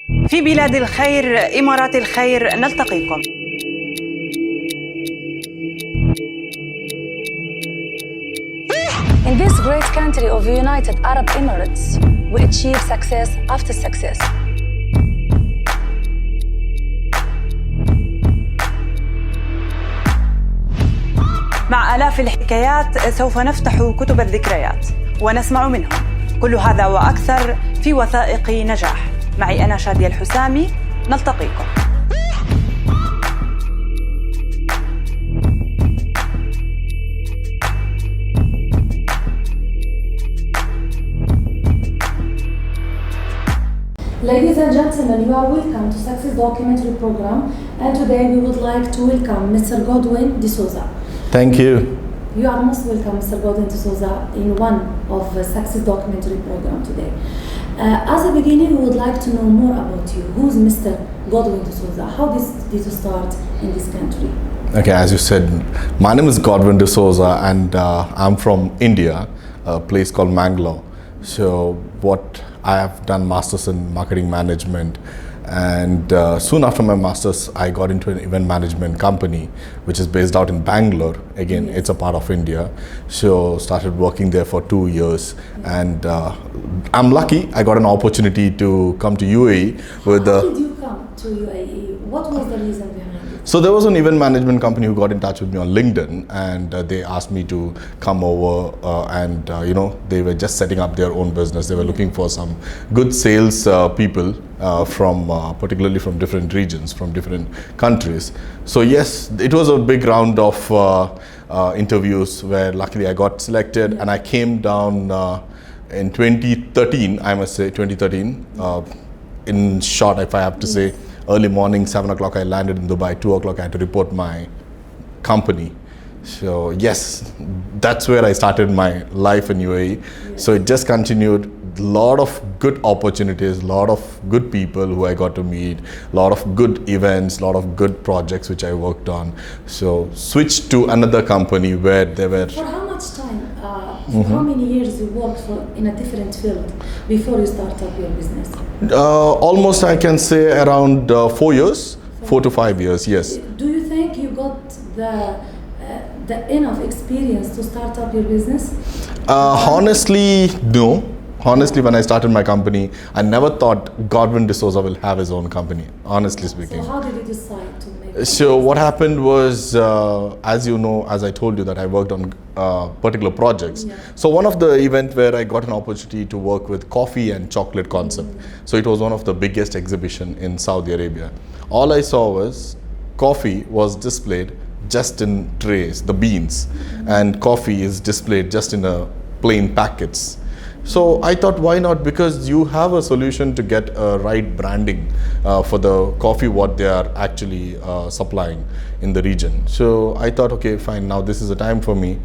في بلاد الخير، إمارات الخير، نلتقيكم. In this great country of United Arab Emirates, we achieve success after success. مع آلاف الحكايات سوف نفتح كتب الذكريات ونسمع منهم. كل هذا وأكثر في وثائق نجاح. معي أنا شادية الحسامي، نلتقيكم. Ladies and gentlemen, you are welcome to Success Documentary Program, and today we would like to welcome Mr. Godwin Dsouza. Thank you. You are most welcome, Mr. Godwin Dsouza, in one of the Success Documentary Program today. As a beginning, we would like to know more about you. Who's Mr. Godwin Dsouza? How did you start in this country? Okay, as you said, my name is Godwin Dsouza, and I'm from India, a place called Mangalore. So I have done masters in marketing management, and soon after my masters I got into an event management company which is based out in Bangalore. Again, yes. It's a part of India. So started working there for 2 years, and I'm lucky I got an opportunity to come to UAE with How did you come to UAE? What was the reason behind it? So there was an event management company who got in touch with me on LinkedIn, and they asked me to come over, and they were just setting up their own business. They were looking for some good sales people from particularly from different regions, from different countries. So yes, it was a big round of interviews where luckily I got selected, and I came down in 2013, I must say 2013. In short, if I have to say, early morning, 7 o'clock I landed in Dubai, 2 o'clock I had to report my company. So yes, that's where I started my life in UAE. Yes. So it just continued. Lot of good opportunities, lot of good people who I got to meet, lot of good events, lot of good projects which I worked on. So switched to another company where they were... For how much time, how many years you worked for in a different field before you start up your business? Almost I can say around 4 years, 4 to 5 years, yes. Do you think you got the enough experience to start up your business? Honestly, no. Honestly, when I started my company, I never thought Godwin Dsouza will have his own company, honestly speaking. So how did you decide to make So what happened was, as you know, as I told you that I worked on particular projects. Yeah. So one of the event where I got an opportunity to work with coffee and chocolate concept. So it was one of the biggest exhibition in Saudi Arabia. All I saw was coffee was displayed just in trays, the beans, and coffee is displayed just in a plain packets. So I thought, why not? Because you have a solution to get a right branding for the coffee what they are actually supplying in the region. So I thought, okay, fine, now this is the time for me.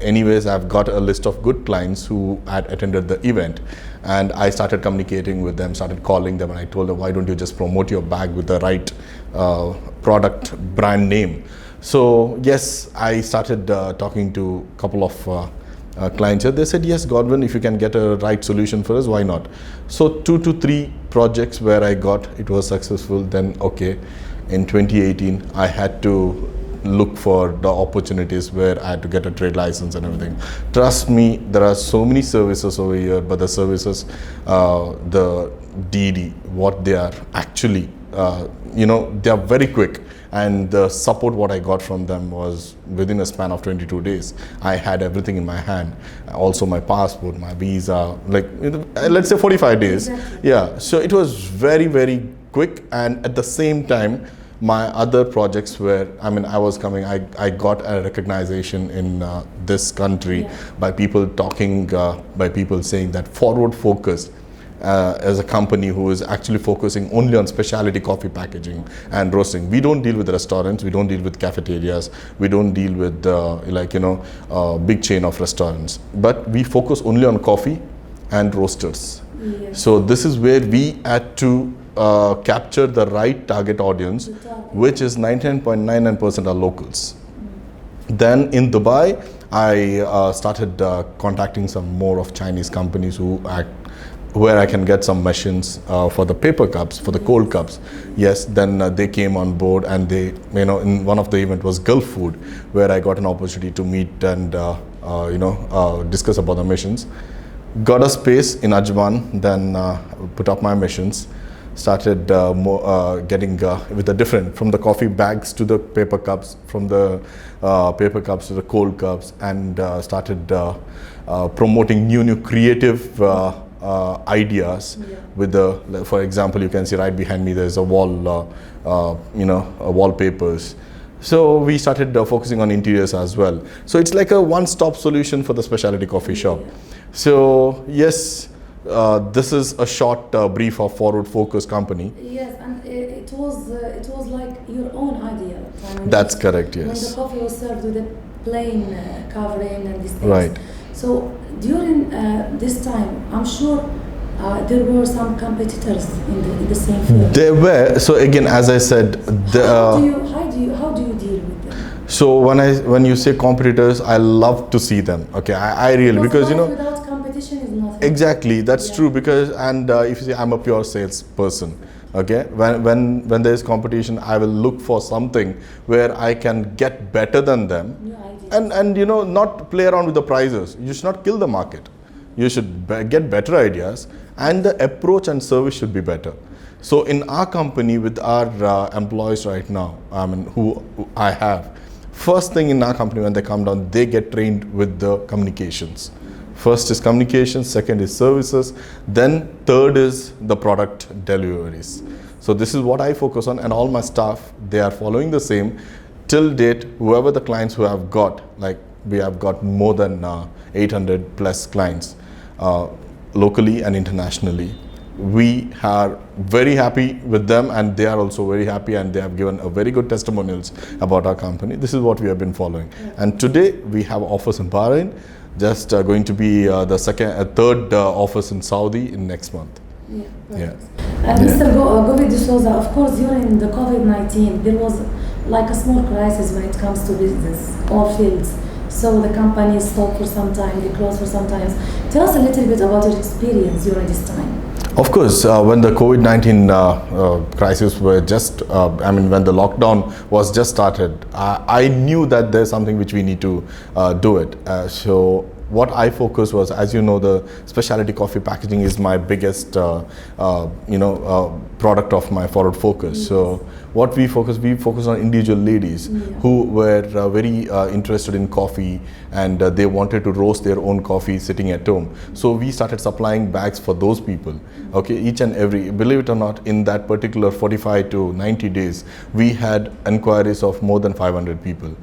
Anyways, I've got a list of good clients who had attended the event, and I started communicating with them, started calling them, and I told them, why don't you just promote your bag with the right product brand name? So yes, I started talking to a couple of clients here. They said, yes, Godwin, if you can get a right solution for us, why not? So 2 to 3 projects where I got, it was successful. Then okay, in 2018 I had to look for the opportunities where I had to get a trade license and everything. Trust me, there are so many services over here, but the services, the DD, what they are actually, they are very quick. And the support what I got from them was within a span of 22 days. I had everything in my hand. Also my passport, my visa, like let's say 45 days. Exactly. Yeah, so it was very, very quick. And at the same time, my other projects were, I got a recognition in this country by people talking, by people saying that forward focused. As a company who is actually focusing only on specialty coffee packaging and roasting. We don't deal with restaurants, we don't deal with cafeterias, we don't deal with big chain of restaurants, but we focus only on coffee and roasters. Yes. So this is where we had to capture the right target audience, which is 99.99% are locals. Then in Dubai, I started contacting some more of Chinese companies who where I can get some machines for the paper cups, for the cold cups. Yes, then they came on board, and they, in one of the event was Gulf Food, where I got an opportunity to meet and discuss about the machines. Got a space in Ajman, then put up my machines. Started getting with the different, from the coffee bags to the paper cups, from the paper cups to the cold cups, and started promoting new creative ideas with the, for example, you can see right behind me there's a wall, wallpapers. So we started focusing on interiors as well. So it's like a one-stop solution for the specialty coffee shop. So yes, this is a short brief of Forward Focus company. Yes, and it was like your own idea. That's correct. Yes. When the coffee was served with a plain covering and these things. Right. So during this time, I'm sure there were some competitors in the same field. There were. So again, as I said, how do you deal with them? So when you say competitors, I love to see them. Okay, I really, because without competition is nothing. Exactly, that's true. Because if you say I'm a pure sales person, okay, when there is competition, I will look for something where I can get better than them, and not play around with the prices. You should not kill the market. You should get better ideas, and the approach and service should be better. So in our company, with our employees right now, who I have, first thing in our company when they come down, they get trained with the communications. First is communications, second is services, then third is the product deliveries. So this is what I focus on, and all my staff, they are following the same. Till date, whoever the clients who have got, like we have got more than 800 plus clients locally and internationally. We are very happy with them, and they are also very happy, and they have given a very good testimonials about our company. This is what we have been following. And today we have office in Bahrain, just going to be the third office in Saudi in next month. Mr. Godwin Dsouza, of course, during the COVID-19, there was like a small crisis when it comes to business, all fields. So the company stopped for some time, they closed for some time. Tell us a little bit about your experience during this time. Of course, when the COVID-19 crisis were just, when the lockdown was just started, I knew that there's something which we need to do it. So what I focused was, as you know, the specialty coffee packaging is my biggest, product of my Forward Focus. Yes. So what we focus on individual ladies who were very interested in coffee, and they wanted to roast their own coffee sitting at home. So we started supplying bags for those people. Okay, each and every, believe it or not, in that particular 45 to 90 days, we had inquiries of more than 500 people.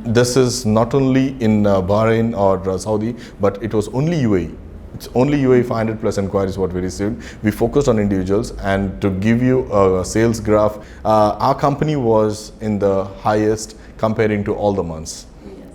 This is not only in Bahrain or Saudi, but it was only UAE. It's only UAE 500 plus inquiries what we received. We focused on individuals, and to give you a sales graph, our company was in the highest comparing to all the months.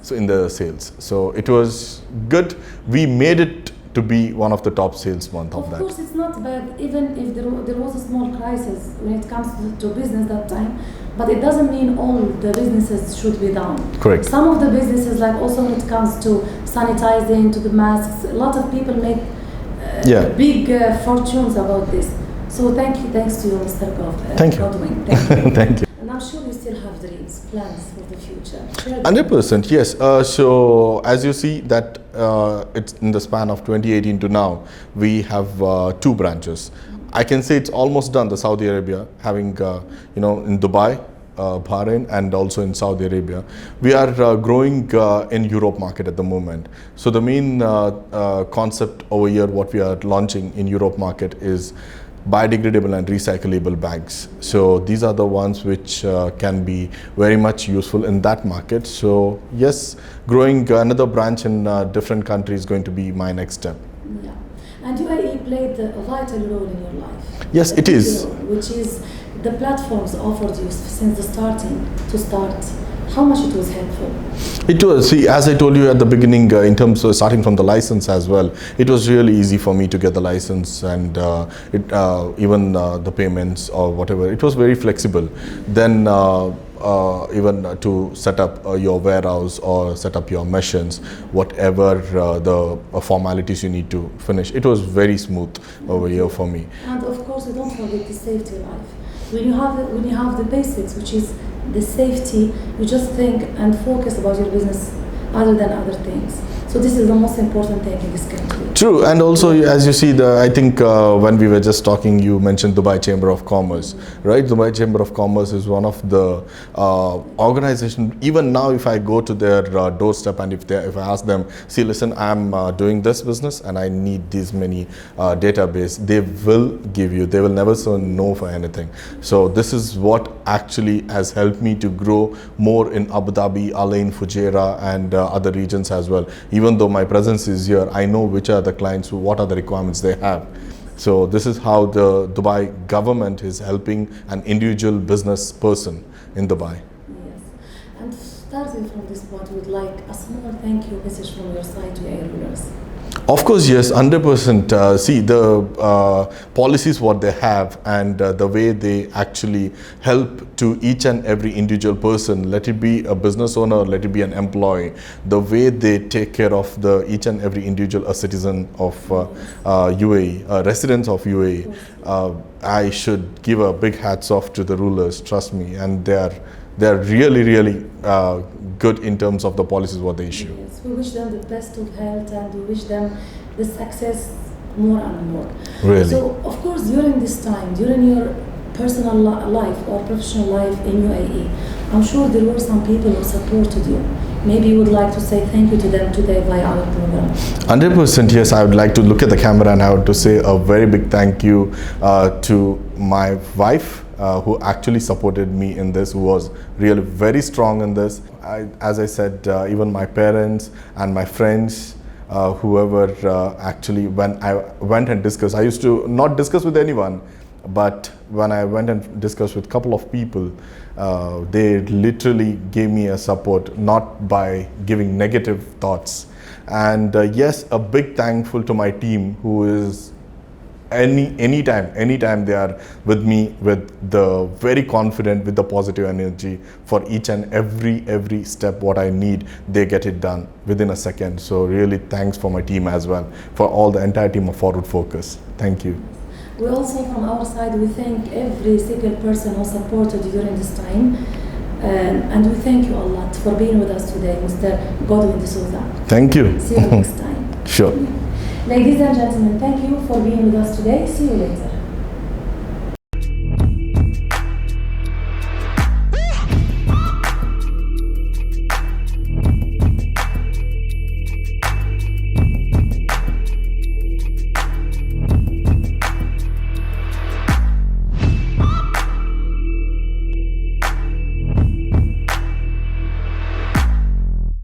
So in the sales. So it was good. We made it to be one of the top sales month of that. Of course, it's not bad, even if there was a small crisis when it comes to business that time, but it doesn't mean all the businesses should be down. Correct. Some of the businesses, like also when it comes to sanitizing, to the masks, a lot of people make big fortunes about this. So thanks to you, Mr. Godwin. Thank you. Thank you. Thank you. And I'm sure you still have dreams, plans for the future. 100%, yes. So as you see that it's in the span of 2018 to now, we have 2 branches. I can say it's almost done, the Saudi Arabia, having in Dubai, Bahrain, and also in Saudi Arabia. We are growing in Europe market at the moment. So the main concept over here, what we are launching in Europe market is biodegradable and recyclable bags. So these are the ones which can be very much useful in that market. So yes, growing another branch in different countries is going to be my next step. Yeah. And UAE played a vital role in your life. Yes, it is. Which is the platforms offered you since the start. How much it was helpful? It was, see, as I told you at the beginning, in terms of starting from the license as well, it was really easy for me to get the license, and even the payments or whatever, it was very flexible. Then even to set up your warehouse or set up your machines, whatever the formalities you need to finish. It was very smooth over here for me. And of course, you don't forget the safety life. When you have the basics, which is the safety, you just think and focus about your business other than other things. So this is the most important thing in this country. True, and also as you see, I think when we were just talking, you mentioned Dubai Chamber of Commerce, right? Dubai Chamber of Commerce is one of the organizations. Even now, if I go to their doorstep and if I ask them, see, listen, I'm doing this business and I need these many database, they will give you. They will never say no for anything. So this is what actually has helped me to grow more in Abu Dhabi, Alain, Fujairah, and other regions as well. Even though my presence is here, I know which are the clients, what are the requirements they have. So this is how the Dubai government is helping an individual business person in Dubai. Yes. And starting from this point, we would like a small thank you message from your side to air rulers. Of course, yes, 100%. See, the policies what they have and the way they actually help to each and every individual person, let it be a business owner, let it be an employee, the way they take care of each and every individual, a citizen of UAE, residents of UAE, I should give a big hats off to the rulers, trust me, and they're really, really good in terms of the policies what they issue. Yes, we wish them the best of health and we wish them the success more and more. Really? So, of course, during this time, during your personal life or professional life in UAE, I'm sure there were some people who supported you. Maybe you would like to say thank you to them today via our program. 100%, yes. I would like to look at the camera and I would to say a very big thank you to my wife, who actually supported me in this, who was really very strong in this. As I said, even my parents and my friends, whoever actually, when I went and discussed, I used to not discuss with anyone, but when I went and discussed with a couple of people, they literally gave me a support, not by giving negative thoughts. And yes, a big thankful to my team, who is anytime they are with me, with the very confident, with the positive energy for each and every step what I need, they get it done within a second. So really thanks for my team as well, for all the entire team of Forward Focus. Thank you. We also, from our side, we thank every single person who supported you during this time. And we thank you a lot for being with us today, Mr. Godwin Dsouza. Thank you. See you next time. Sure. Ladies and gentlemen, thank you for being with us today. See you later.